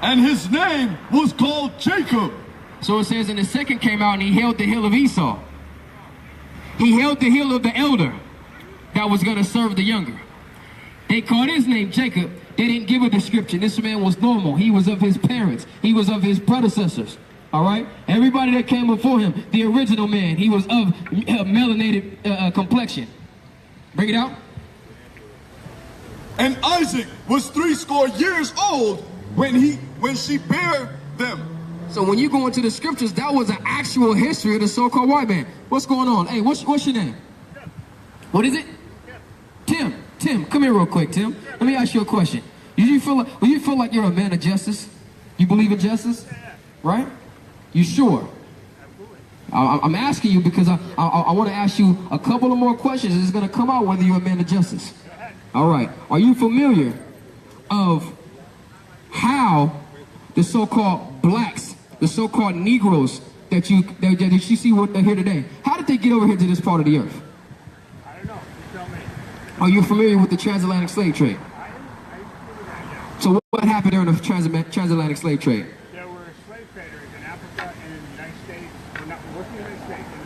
And his name was called Jacob. So it says, and the second came out and he held the heel of Esau. He held the heel of the elder that was going to serve the younger. They called his name Jacob. They didn't give a description. This man was normal. He was of his parents. He was of his predecessors. All right? Everybody that came before him, the original man, he was of melanated complexion. Bring it out. And Isaac was 80 years old when she bare them. So when you go into the scriptures, that was an actual history of the so-called white man. What's going on? Hey, what's your name? What is it? Tim. Tim, come here real quick, Tim. Let me ask you a question. Do you feel like you're a man of justice? You believe in justice? Right? You sure? I'm asking you because I want to ask you a couple of more questions. It's going to come out whether you're a man of justice. All right. Are you familiar of how the so-called blacks, the so-called Negroes that you see what they're here today, how did they get over here to this part of the earth? I don't know. You tell me. Are you familiar with the transatlantic slave trade? So what happened during the transatlantic slave trade? There were slave traders in Africa and in the United States, well, not working in the United States, in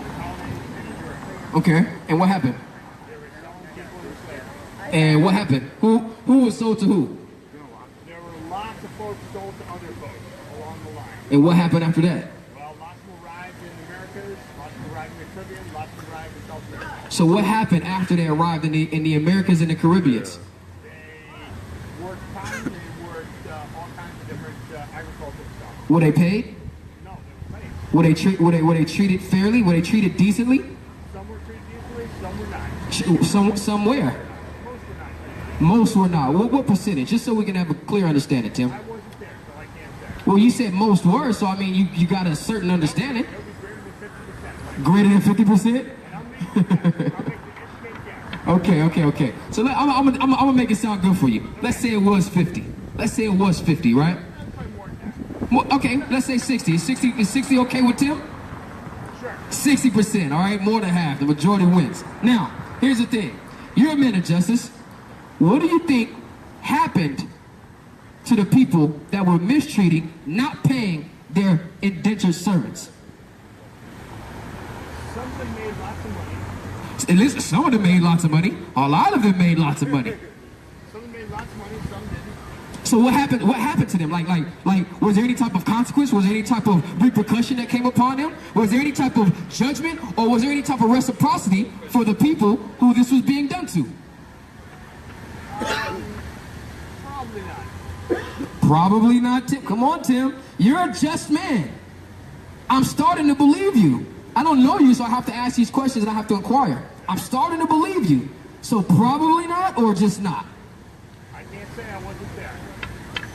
the colonies, and in Europe. Okay, and what happened? They were selling people into slavery. And what happened? Who was sold to who? There were lots of folks sold to other folks along the line. And what happened after that? Well, lots were arrived in the Americas, lots were arrived in the Caribbean, lots were arrived in South America. So what happened after they arrived in the Americas and the Caribbeans? They worked cotton, they worked all kinds of different agricultural stuff. Were they paid? No, they were paid. Were they treated fairly? Were they treated decently? Some were treated equally, some were not. Some where? Most were not. Most were not. What percentage? Just so we can have a clear understanding, Tim. I wasn't there, so I can't say. Well, you said most were, so I mean you got a certain understanding. It was greater than 50%. Greater than 50%? I'll make the Okay. So I'm gonna make it sound good for you. Let's say it was 50. Let's say it was 50, right? Well, okay, let's say 60. Is 60 okay with Tim? Sure. 60%, all right? More than half. The majority wins. Now, here's the thing. You're a man of justice. What do you think happened to the people that were mistreating, not paying their indentured servants? Some of them made lots of money. At least some of them made lots of money. A lot of them made lots of money. Some of them made lots of money, some didn't. So what happened? What happened to them? Like, was there any type of consequence? Was there any type of repercussion that came upon them? Was there any type of judgment, or was there any type of reciprocity for the people who this was being done to? Probably not. Probably not, Tim. Come on, Tim. You're a just man. I'm starting to believe you. I don't know you, so I have to ask these questions and I have to inquire. I'm starting to believe you. So probably not, or just not? I can't say I wasn't there.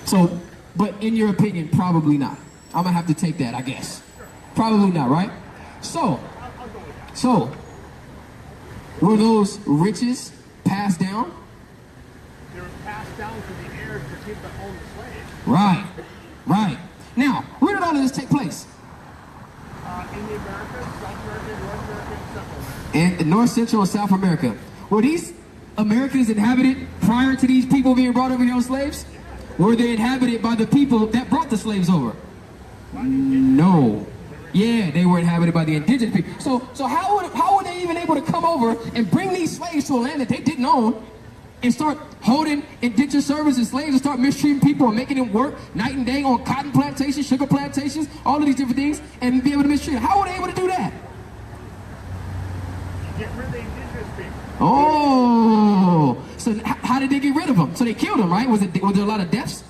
So, but in your opinion, probably not. I'm gonna have to take that, I guess. Probably not, right? So, I'll go with that. so, were those riches passed down? They were passed down to the heirs to people that owned the slaves. Right. Now, where did all of this take place? In the Americas, South America, North America, and Central America. In North, Central, and South America. Were these Americans inhabited prior to these people being brought over here on slaves? Were they inhabited by the people that brought the slaves over? No. Yeah, they were inhabited by the indigenous people. So how were they even able to come over and bring these slaves to a land that they didn't own and start holding indentured servants and slaves and start mistreating people and making them work night and day on cotton plantations, sugar plantations, all of these different things, and be able to mistreat them? How were they able to do that? Get rid of the indigenous people. Oh, so how did they get rid of them? So they killed them, right? Was there a lot of deaths?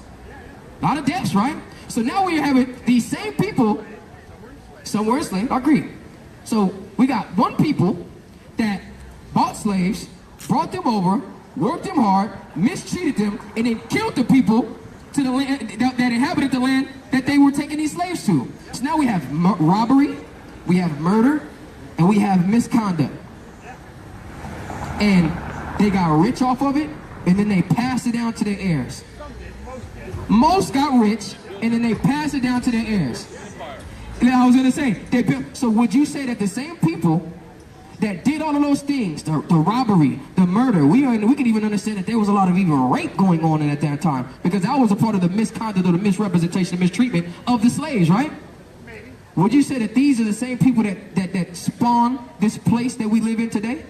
A lot of deaths, right? So now we have these same people, some were enslaved, I agree. So we got one people that bought slaves, brought them over, worked them hard, mistreated them, and then killed the people to the land that inhabited the land that they were taking these slaves to. So now we have robbery, we have murder, and we have misconduct. And they got rich off of it, and then they passed it down to their heirs. Most got rich, and then they passed it down to their heirs. And I was gonna say, so would you say that the same people that did all of those things, the robbery, the murder, we can even understand that there was a lot of even rape going on at that time, because that was a part of the misconduct or the misrepresentation, the mistreatment of the slaves, right? Maybe. Would you say that these are the same people that spawned this place that we live in today?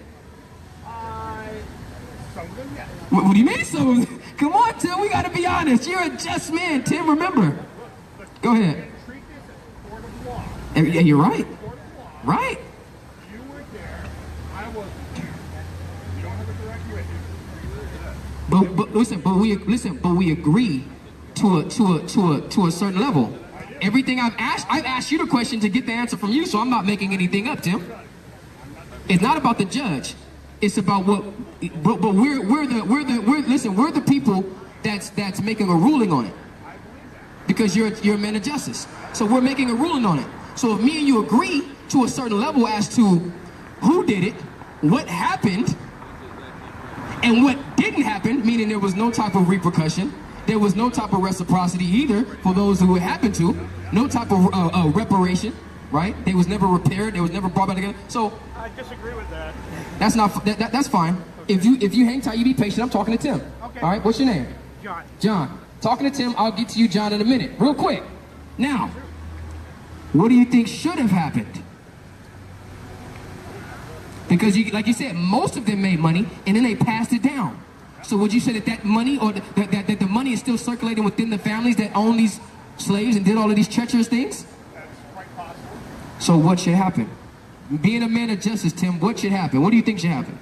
Some of them, yes. What do you mean so? Come on, Tim, we gotta be honest. You're a just man, Tim, remember. Go ahead. Treat this as a court of law. Yeah, you're right. Court of law. Right. You were there. I wasn't there. You don't have a direct witness. But we agree to a certain level. Everything I've asked you the question to get the answer from you, so I'm not making anything up, Tim. It's not about the judge. It's about what. But we're the people that's making a ruling on it. Because you're a man of justice. So we're making a ruling on it. So if me and you agree to a certain level as to who did it, what happened, and what didn't happen, meaning there was no type of repercussion, there was no type of reciprocity either for those who it happened to, no type of reparation, right? They was never repaired, they was never brought back together. So I disagree with that. that's not that's fine. If you hang tight, you be patient. I'm talking to Tim. Okay. All right, what's your name? John. John. Talking to Tim, I'll get to you, John, in a minute. Real quick. Now, what do you think should have happened? Because, like you said, most of them made money, and then they passed it down. So would you say that money, or that the money is still circulating within the families that own these slaves and did all of these treacherous things? That's quite possible. So what should happen? Being a man of justice, Tim, what should happen? What do you think should happen?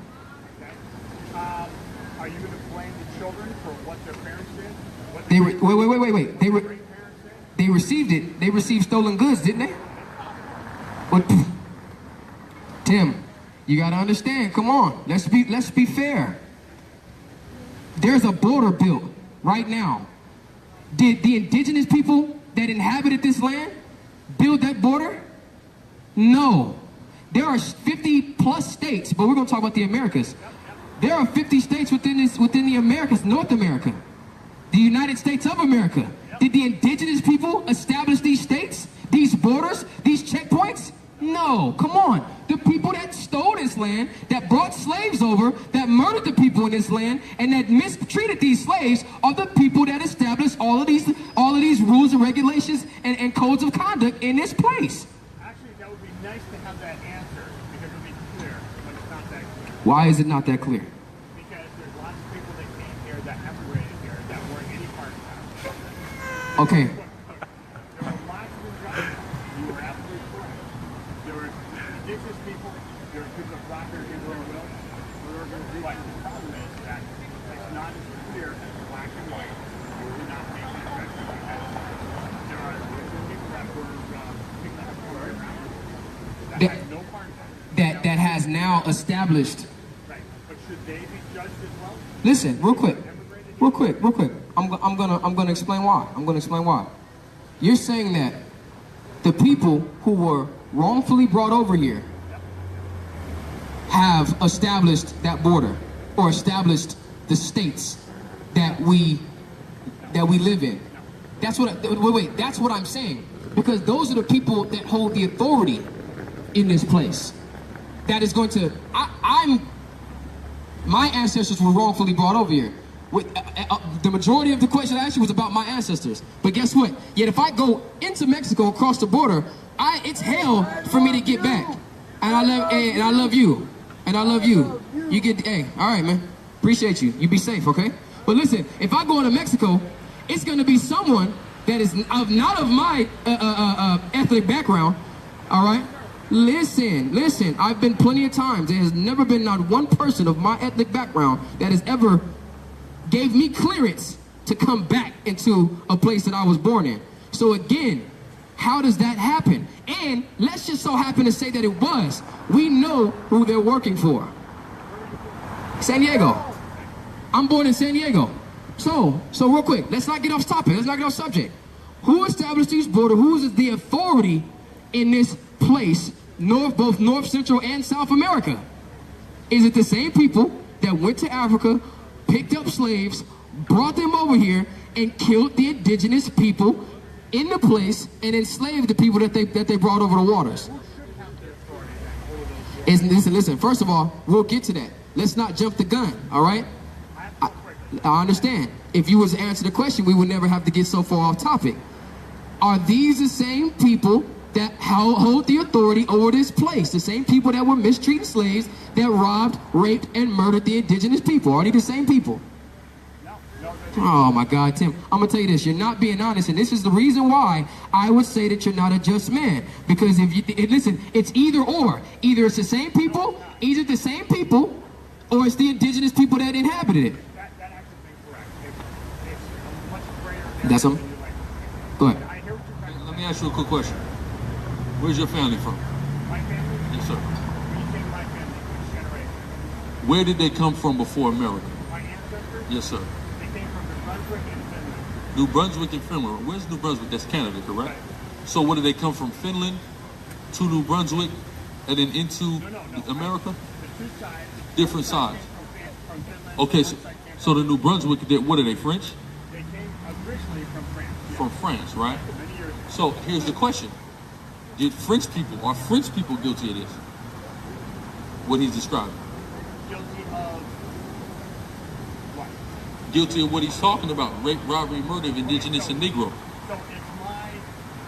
Are you going to blame the children for what their parents did? What They wait. great parents did? They received it. They received stolen goods, didn't they? What? Tim, you gotta understand. Come on, let's be fair. There's a border built right now. Did the indigenous people that inhabited this land build that border? No. There are 50 plus states, but we're gonna talk about the Americas. There are 50 states within the Americas, North America, the United States of America. Did the indigenous people establish these states, these borders, these checkpoints? No, come on. The people that stole this land, that brought slaves over, that murdered the people in this land, and that mistreated these slaves are the people that established all of these rules and regulations and codes of conduct in this place. Actually, that would be nice to have that answer because it would be clear, but it's not that clear. Why is it not that clear? Because there's lots of people that came here that emigrated here that weren't any part of that. Okay. There were lots of injustices. You were absolutely correct. There were indigenous people, there were people that brought their Israel will. But the problem is that it's not as clear as black and white. You were not making a judgment because there are people that were picked up for around that had no part of that. That has now established. Right. But should they be judged as well? Listen, real quick. I'm gonna explain why. You're saying that the people who were wrongfully brought over here have established that border or established the states that we live in. That's what I'm saying. Because those are the people that hold the authority in this place. That is going to. My ancestors were wrongfully brought over here. The majority of the question I asked you was about my ancestors. But guess what? Yet if I go into Mexico across the border, it's hell for me to get back. And I love you. You get, all right, man. Appreciate you. You be safe, okay? But listen, if I go into Mexico, it's going to be someone that is not of my ethnic background, all right? Listen, I've been plenty of times. There has never been not one person of my ethnic background that has ever gave me clearance to come back into a place that I was born in. So again, how does that happen? And let's just so happen to say that it was. We know who they're working for. San Diego. I'm born in San Diego. So real quick, let's not get off topic. Let's not get off subject. Who established these borders? Who is the authority in this place, both North, Central, and South America? Is it the same people that went to Africa, picked up slaves, brought them over here, and killed the indigenous people in the place and enslaved the people that they brought over the waters? Listen. First of all, we'll get to that. Let's not jump the gun. All right. I understand. If you was to answer the question, we would never have to get so far off topic. Are these the same people that hold the authority over this place? The same people that were mistreating slaves, that robbed, raped, and murdered the indigenous people? Are they the same people? Oh my God, Tim, I'm gonna tell you this, you're not being honest, and this is the reason why I would say that you're not a just man. Because if you, listen, it's either or. Either it's the same people, or it's the indigenous people that inhabited it. That actually is correct. It's much greater. That's them? Go ahead. I hear what you're trying to Let me ask you a quick question. Where's your family from? My family? Yes, sir. When you say my family, which generation? Where did they come from before America? My ancestors? Yes, sir. They came from New Brunswick and Finland. New Brunswick and Finland. Where's New Brunswick? That's Canada, correct? Right. So what did they come from Finland to New Brunswick and then into America? The two sides. Different sides. From Finland. Okay, so the New Brunswick, what are they, French? They came originally from France. Yes. From France, right? Many years ago. So here's the question. Are French people guilty of this? What he's describing? Guilty of what? Guilty of what he's talking about. Rape, robbery, murder of indigenous and Negro. So if my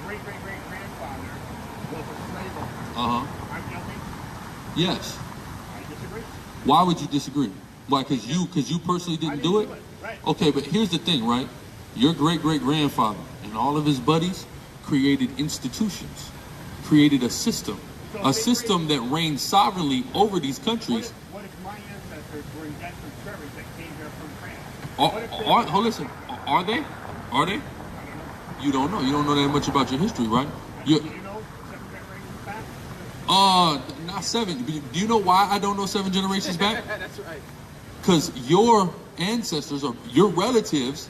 great-great-great-grandfather was a slave owner, Uh-huh. I'm guilty? Yes. I disagree. Why would you disagree? Why? Because you personally didn't do it? Right. Okay, but here's the thing, right? Your great-great-grandfather and all of his buddies created institutions, created a system that reigned sovereignly over these countries. What if my ancestors were indentured servants that came here from France? Listen, are they? Are they? You don't know. You don't know that much about your history, right? Do you know 7 generations back? Not 7. Do you know why I don't know 7 generations back? That's right. Because your ancestors or your relatives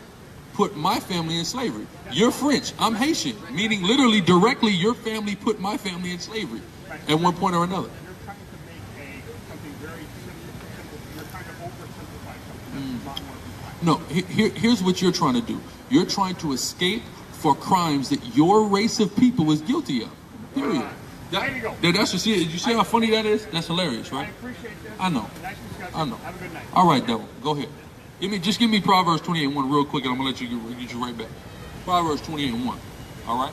put my family in slavery. You're French. I'm Haitian, meaning literally directly your family put my family in slavery at one point or another. You're trying to make something very simple. You're trying to oversimplify something that's a lot more complex. No, here's what you're trying to do. You're trying to escape for crimes that your race of people is guilty of. Period. There you go. That's just it. You see how funny that is? That's hilarious, I right? appreciate this. I know. Nice discussion. I know. Have a good night. All right, Devil. Go ahead. Give me Proverbs 28:1 real quick, and I'm gonna let you get you right back. Proverbs 28:1. All right.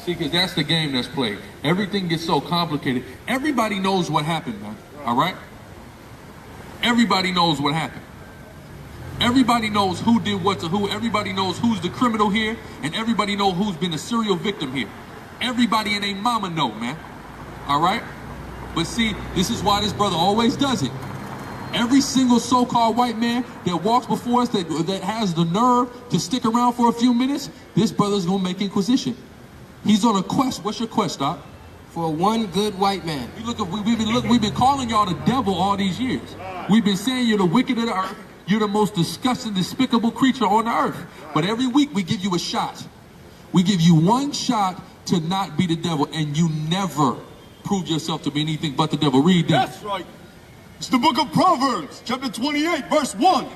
See, because that's the game that's played. Everything gets so complicated. Everybody knows what happened, man. All right. Everybody knows what happened. Everybody knows who did what to who. Everybody knows who's the criminal here, and everybody knows who's been a serial victim here. Everybody and their mama know, man. All right. But see, this is why this brother always does it. Every single so-called white man that walks before us that has the nerve to stick around for a few minutes, this brother's gonna make inquisition. He's on a quest. What's your quest, Doc? For one good white man. We've been calling y'all the devil all these years. We've been saying you're the wicked of the earth. You're the most disgusting, despicable creature on the earth. But every week we give you a shot. We give you one shot to not be the devil, and you never proved yourself to be anything but the devil. Read that. That's right. It's the book of Proverbs, chapter 28, verse 1.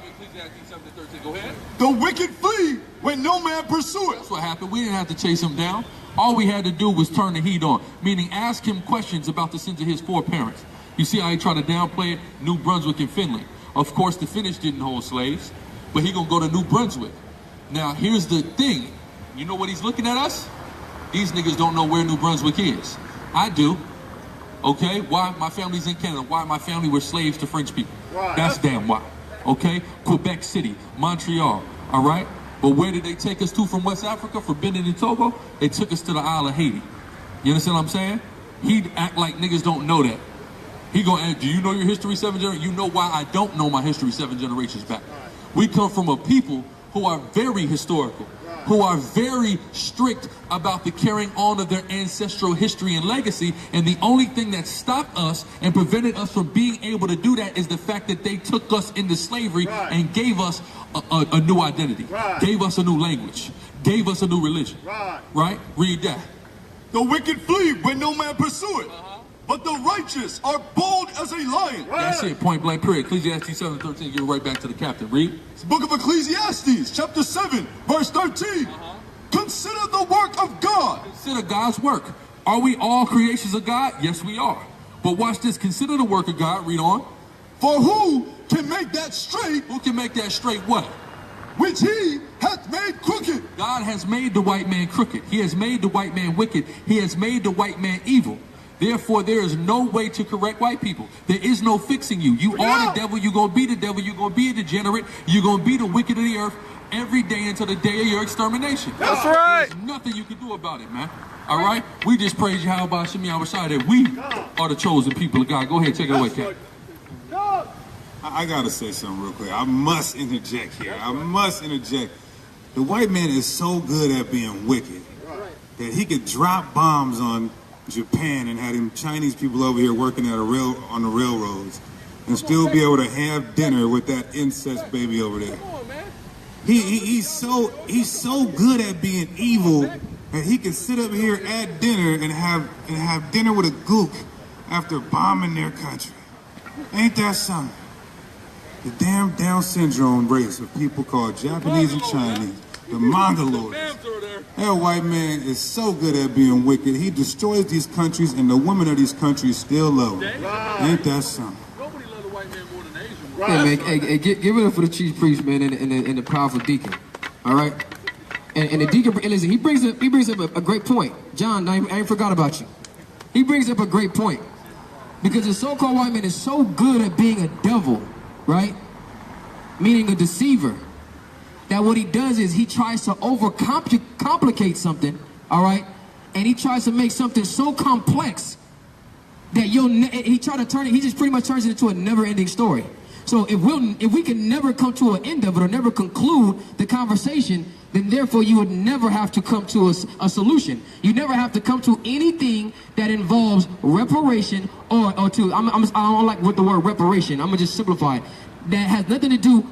Go ahead. The wicked flee when no man pursueth. That's what happened. We didn't have to chase him down. All we had to do was turn the heat on, meaning ask him questions about the sins of his foreparents. You see how he tried to downplay it? New Brunswick and Finland. Of course, the Finnish didn't hold slaves, but he gonna go to New Brunswick. Now, here's the thing. You know what he's looking at us? These niggas don't know where New Brunswick is. I do. Okay? Why? My family's in Canada. Why? My family were slaves to French people. Why? That's damn why. Okay? Quebec City, Montreal. All right? But where did they take us to from West Africa, from Benin and Togo? They took us to the Isle of Haiti. You understand what I'm saying? He'd act like niggas don't know that. He gonna ask, do you know your history 7 generations? You know why I don't know my history 7 generations back. We come from a people who are very historical, who are very strict about the carrying on of their ancestral history and legacy, and the only thing that stopped us and prevented us from being able to do that is the fact that they took us into slavery and gave us a new identity, gave us a new language, gave us a new religion. Right? Read that. The wicked flee when no man pursueth, but the righteous are bold as a lion. That's it, point blank, period. Ecclesiastes 7:13, give it right back to the captain. Read. It's the book of Ecclesiastes, chapter 7, verse 13. Consider the work of God. Consider God's work. Are we all creations of God? Yes, we are. But watch this. Consider the work of God. Read on. For who can make that straight? Who can make that straight what? Which he hath made crooked. God has made the white man crooked. He has made the white man wicked. He has made the white man evil. Therefore, there is no way to correct white people. There is no fixing you. You are the devil. You're going to be the devil. You're going to be a degenerate. You're going to be the wicked of the earth every day until the day of your extermination. That's right. There's nothing you can do about it, man. All right? We just praise Yahawadah Shemi Yahawadah that we are the chosen people of God. Go ahead. Take it away, Ken. I gotta say something real quick. I must interject here. I must interject. The white man is so good at being wicked that he could drop bombs on Japan and have them Chinese people over here working at on the railroads and still be able to have dinner with that incest baby over there. He's so good at being evil that he can sit up here at dinner and have dinner with a gook after bombing their country. Ain't that something? The damn Down syndrome race of people called Japanese and Chinese, the Mongoloids. That white man is so good at being wicked. He destroys these countries, and the women of these countries still love him. Ain't that something? Nobody loves the white man more than the Asian. Hey, man, hey, give it up for the chief priest, man, and the powerful deacon. All right? And the deacon, and listen, he brings up a great point. John, I ain't forgot about you. He brings up a great point. Because the so-called white man is so good at being a devil, right? Meaning a deceiver. That what he does is he tries to complicate something, all right? And he tries to make something so complex that he just pretty much turns it into a never-ending story. So if we can never come to an end of it or never conclude the conversation, then therefore you would never have to come to a solution. You never have to come to anything that involves reparation I don't like with the word reparation. I'm gonna just simplify it. That has nothing to do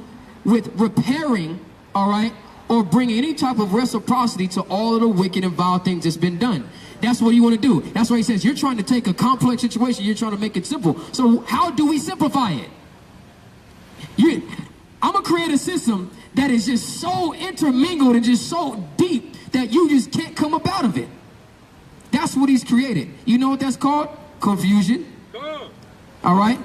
with repairing, all right, or bringing any type of reciprocity to all of the wicked and vile things that's been done. That's what you want to do. That's why he says you're trying to take a complex situation, you're trying to make it simple. So how do we simplify it? I'm gonna create a system that is just so intermingled and just so deep that you just can't come up out of it. That's what he's created. You know what that's called? Confusion. All right?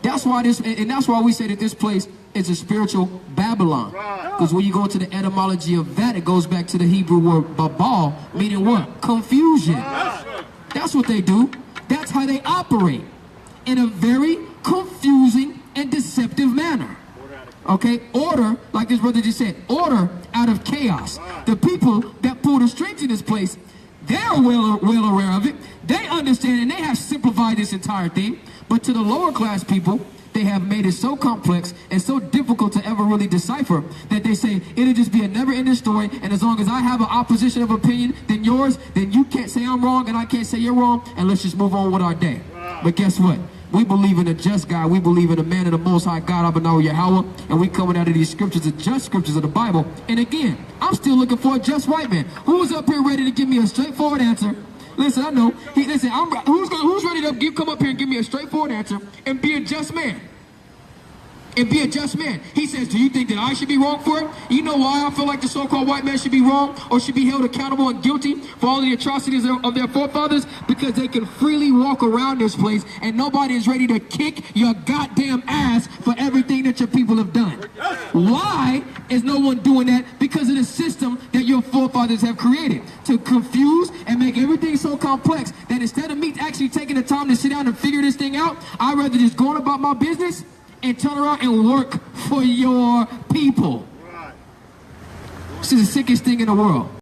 That's why that's why we say that this place is a spiritual Babylon. Because when you go to the etymology of that, it goes back to the Hebrew word babal, meaning what? Confusion. That's what they do. That's how they operate. In a very confusing and deceptive manner. Okay? Order, like this brother just said, order out of chaos. The people that pull the strings in this place, they're well aware of it. They understand and they have simplified this entire thing. But to the lower class people, they have made it so complex and so difficult to ever really decipher that they say it'll just be a never-ending story, and as long as I have an opposition of opinion than yours, then you can't say I'm wrong and I can't say you're wrong, and let's just move on with our day. But guess what? We believe in a just God. We believe in a man of the Most High God, Abanaw Yahweh, and we coming out of these scriptures, the just scriptures of the Bible. And again, I'm still looking for a just white man. Who's up here ready to give me a straightforward answer? Listen, I know. Who's ready to come up here and give me a straightforward answer and be a just man? And be a just man. He says, do you think that I should be wrong for it? You know why I feel like the so-called white man should be wrong or should be held accountable and guilty for all of the atrocities of their forefathers? Because they can freely walk around this place and nobody is ready to kick your goddamn ass for everything that your people have done. Why is no one doing that? Because of the system that your forefathers have created to confuse and make everything so complex that instead of me actually taking the time to sit down and figure this thing out, I'd rather just go on about my business and turn around and work for your people. This is the sickest thing in the world.